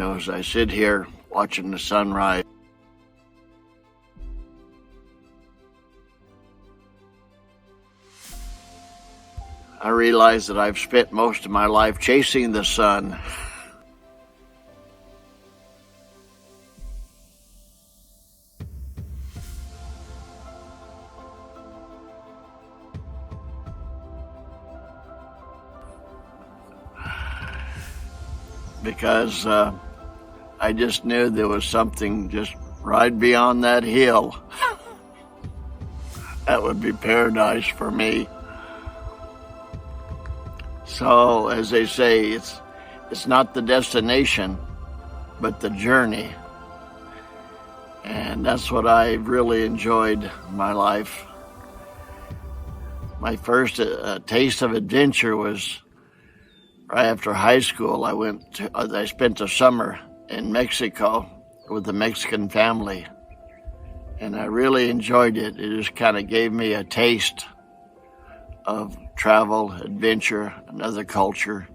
As I sit here watching the sunrise, I realize that I've spent most of my life chasing the sun. Because I just knew there was something just right beyond that hill. That would be paradise for me. So, as they say, it's not the destination, but the journey. And that's what I really enjoyed in my life. My first taste of adventure was right after high school. I spent the summer in Mexico with a Mexican family, and I really enjoyed it. It just kind of gave me a taste of travel, adventure, another culture.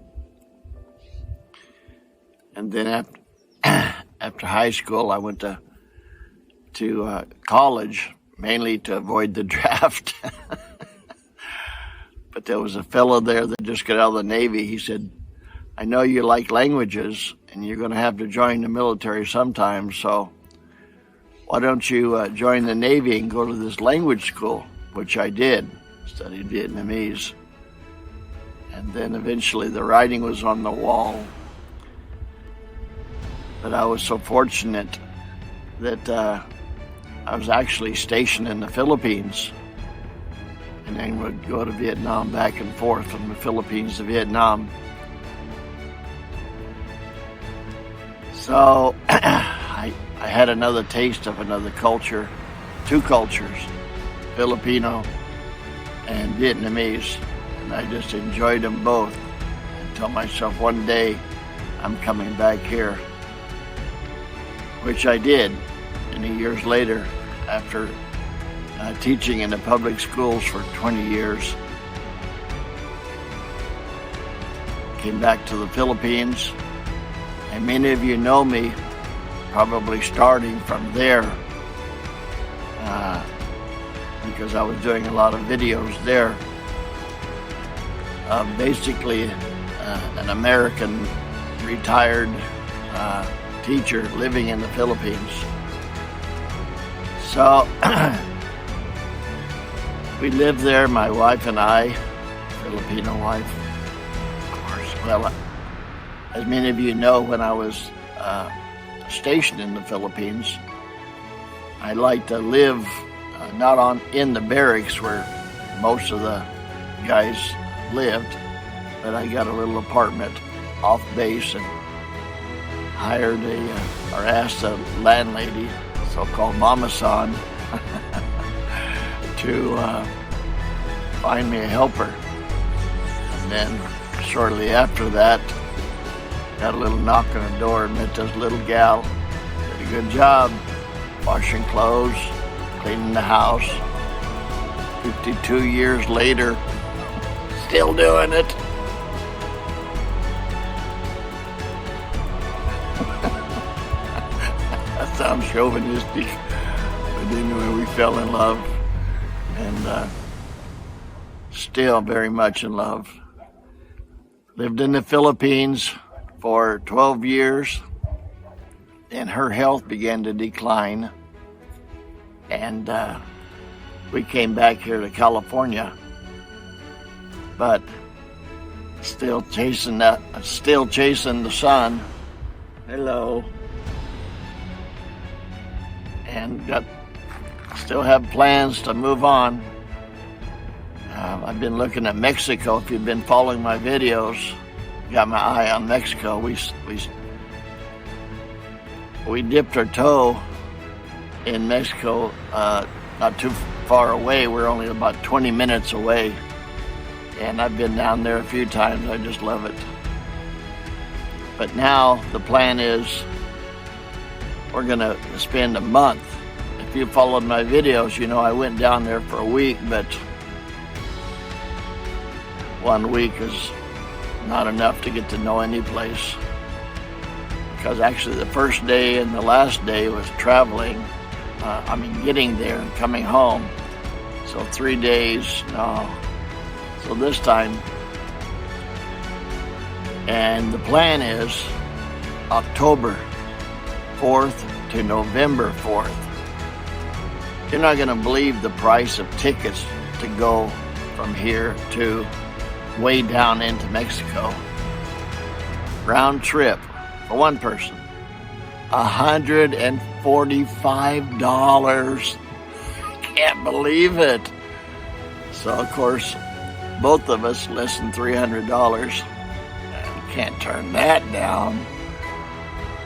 And then after high school, I went to college, mainly to avoid the draft. But there was a fellow there that just got out of the Navy. He said, "I know you like languages, and you're going to have to join the military sometime, so why don't you join the Navy and go to this language school?" Which I did, studied Vietnamese. And then eventually the writing was on the wall. But I was so fortunate that I was actually stationed in the Philippines, and then would go to Vietnam back and forth from the Philippines to Vietnam. So I had another taste of another culture, two cultures, Filipino and Vietnamese, and I just enjoyed them both. I told myself one day I'm coming back here, which I did many years later after teaching in the public schools for 20 years. Came back to the Philippines, and many of you know me probably starting from there because I was doing a lot of videos there. Basically an American retired teacher living in the Philippines. So we lived there, my wife and I, Filipino wife, of course. Well, as many of you know, when I was stationed in the Philippines, I liked to live not in the barracks where most of the guys lived, but I got a little apartment off base and hired or asked a landlady, so-called Mama-san, to find me a helper. And then shortly after that, got a little knock on the door and met this little gal. Did a good job washing clothes, cleaning the house. 52 years later, still doing it. That sounds chauvinistic, but anyway, we fell in love, and still very much in love. Lived in the Philippines for 12 years, and her health began to decline, and we came back here to California, but still chasing the sun. Hello. And still have plans to move on. I've been looking at Mexico. If you've been following my videos, got my eye on Mexico. We dipped our toe in Mexico, not too far away. We're only about 20 minutes away, and I've been down there a few times. I just love it. But now the plan is we're gonna spend a month. If you followed my videos, you know I went down there for a week, but 1 week is not enough to get to know any place. because actually the first day and the last day was traveling. Getting there and coming home. So 3 days, no. So this time, and the plan is October 4th to November 4th. You're not going to believe the price of tickets to go from here to way down into Mexico. Round trip for one person, $145. Can't believe it. So of course, both of us less than $300. Can't turn that down.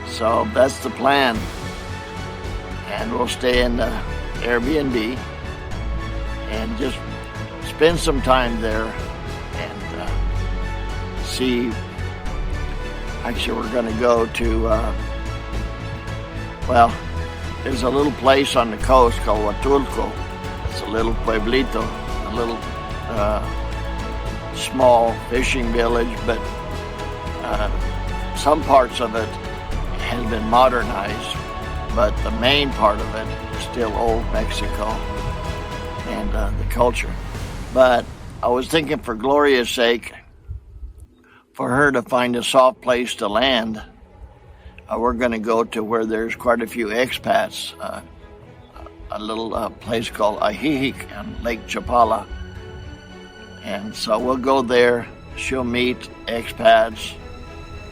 So that's the plan. And we'll stay in the Airbnb and just spend some time there and see. Actually, we're going to go to, there's a little place on the coast called Huatulco. It's a little pueblito, a little small fishing village, but some parts of it has been modernized, but the main part of it is still old Mexico and the culture. But I was thinking, for Gloria's sake, for her to find a soft place to land, we're going to go to where there's quite a few expats, a little place called Ajijic on Lake Chapala. And so we'll go there. She'll meet expats,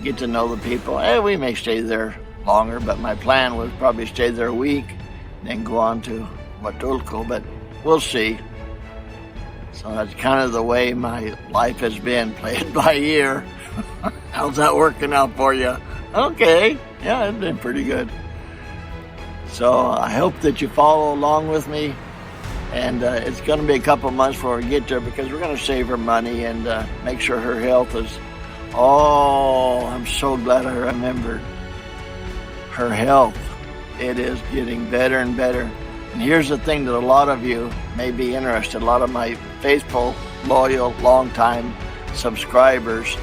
get to know the people. We may stay there longer, but my plan was probably stay there a week, then go on to Huatulco, but we'll see. So that's kind of the way my life has been, play it by ear. How's that working out for you? Okay, yeah, it's been pretty good. So I hope that you follow along with me, and it's going to be a couple months before we get there, because we're going to save her money and make sure her health is. Oh, I'm so glad I remembered. Her health, it is getting better and better. And here's the thing that a lot of you may be interested, a lot of my faithful, loyal, long-time subscribers.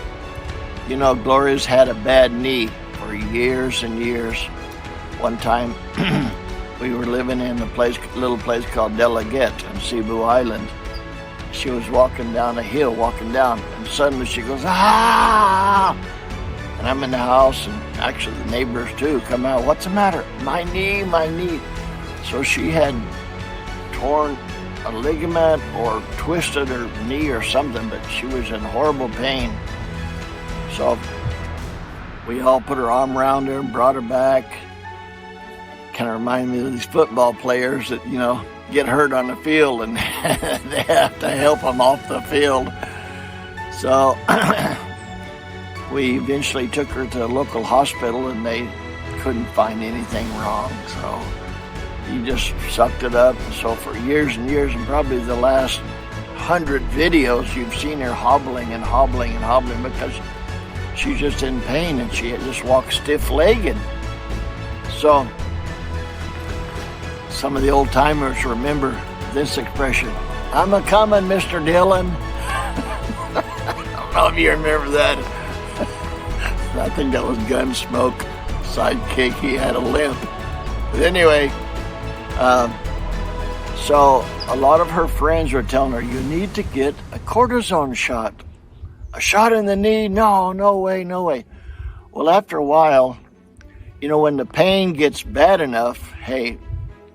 You know, Gloria's had a bad knee for years and years. One time, we were living in a little place called Delegat on Cebu Island. She was walking down a hill, and suddenly she goes, ah! And I'm in the house, and actually the neighbors too come out. What's the matter? My knee, my knee. So she had torn a ligament or twisted her knee or something, but she was in horrible pain. So we all put our arm around her and brought her back. Kind of reminded me of these football players that, get hurt on the field and they have to help them off the field. So we eventually took her to a local hospital, and they couldn't find anything wrong. So he just sucked it up. And so for years and years, and probably the last 100 videos, you've seen her hobbling and hobbling and hobbling because she's just in pain, and she just walks stiff-legged. So some of the old timers remember this expression, "I'm a-comin', Mr. Dillon." I don't know if you remember that. I think that was Gunsmoke, sidekick. He had a limp. But anyway, so a lot of her friends are telling her, you need to get a cortisone shot. A shot in the knee? No way, no way. Well, after a while, when the pain gets bad enough, hey,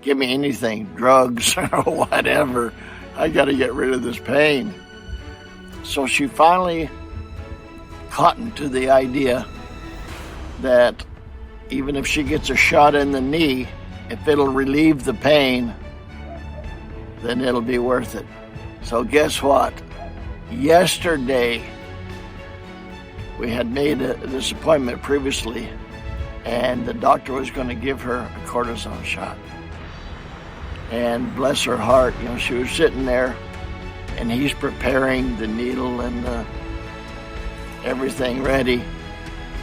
give me anything, drugs or whatever. I got to get rid of this pain. So she finally cottoned to the idea that even if she gets a shot in the knee, if it'll relieve the pain, then it'll be worth it. So guess what? Yesterday, we had made this appointment previously, and the doctor was going to give her a cortisone shot. And bless her heart, she was sitting there, and he's preparing the needle and everything ready.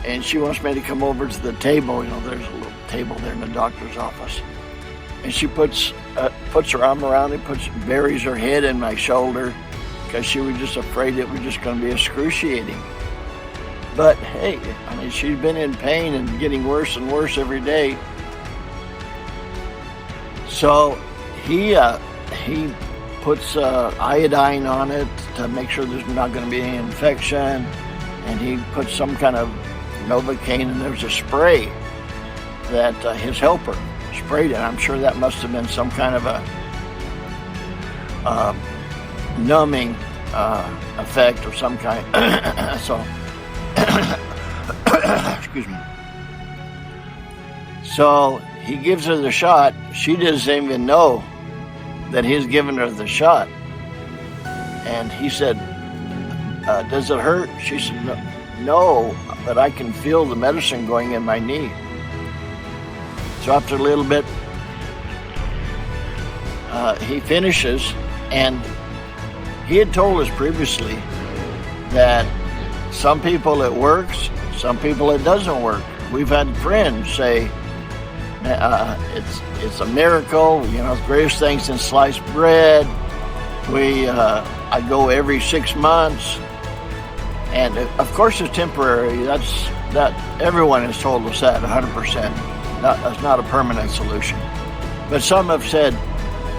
And she wants me to come over to the table. There's a little table there in the doctor's office. And she puts her arm around me, buries her head in my shoulder, because she was just afraid it was just going to be excruciating. But hey, I mean, she's been in pain and getting worse and worse every day. So he puts iodine on it to make sure there's not going to be any infection, and he puts some kind of Novocaine, and there's a spray that his helper sprayed it. I'm sure that must have been some kind of a numbing effect or some kind. So, excuse me. So he gives her the shot. She doesn't even know that he's giving her the shot. And he said, does it hurt? She said, no, but I can feel the medicine going in my knee. So after a little bit, he finishes, and he had told us previously that some people it works, some people it doesn't work. We've had friends say, it's a miracle, you know, the greatest thing since sliced bread. I go every 6 months, and of course it's temporary. That everyone has told us that 100%. That's not a permanent solution. But some have said,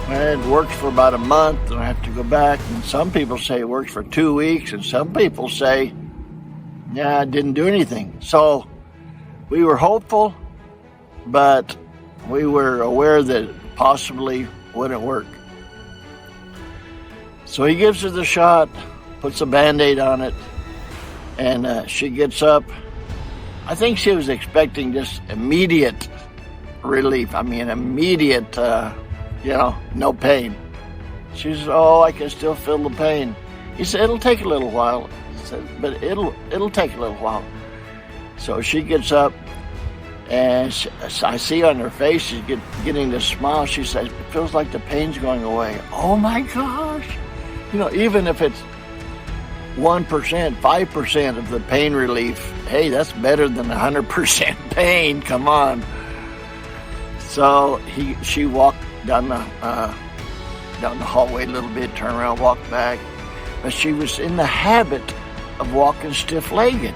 well, it works for about a month and I have to go back. And some people say it works for 2 weeks, and some people say, yeah, it didn't do anything. So we were hopeful, but we were aware that it possibly wouldn't work. So he gives her the shot, puts a Band-Aid on it, and she gets up. I think she was expecting just immediate relief. I mean, immediate, no pain. She says, oh, I can still feel the pain. He said, it'll take a little while. He said, but it'll take a little while. So she gets up, and I see on her face, she's getting this smile. She says, it feels like the pain's going away. Oh my gosh. You know, even if it's 1%, 5% of the pain relief, hey, that's better than 100% pain. Come on. So she walked down the hallway a little bit, turned around, walked back. But she was in the habit of walking stiff-legged.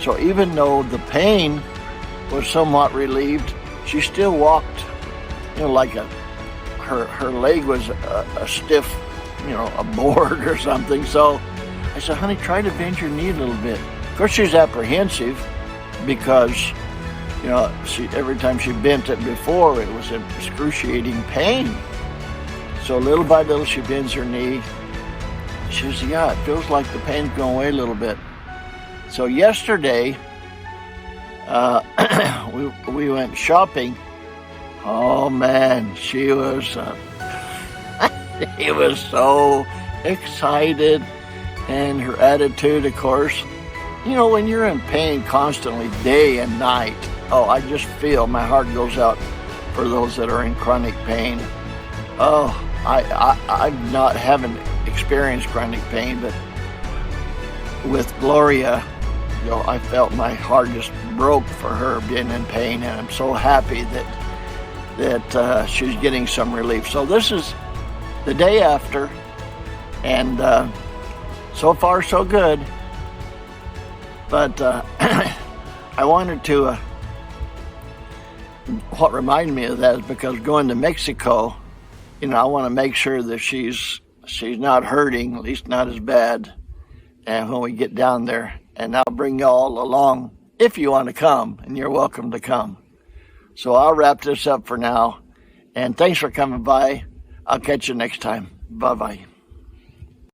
So even though the pain was somewhat relieved, she still walked, like her leg was a stiff, a board or something. So I said, honey, try to bend your knee a little bit. Of course, she's apprehensive because, every time she bent it before, it was excruciating pain. So little by little, she bends her knee. She says, yeah, it feels like the pain's going away a little bit. So yesterday, we went shopping. Oh man, she was so excited, and her attitude, of course, when you're in pain constantly, day and night. Oh, I just feel my heart goes out for those that are in chronic pain. Oh, I haven't experienced chronic pain, but with Gloria, I felt my heart just broke for her being in pain, and I'm so happy that she's getting some relief. So this is the day after, and so far so good. But I wanted to. What reminded me of that is because going to Mexico, I want to make sure that she's not hurting, at least not as bad. And when we get down there, and I'll bring you all along if you want to come, and you're welcome to come. So I'll wrap this up for now, and thanks for coming by. I'll catch you next time. Bye-bye.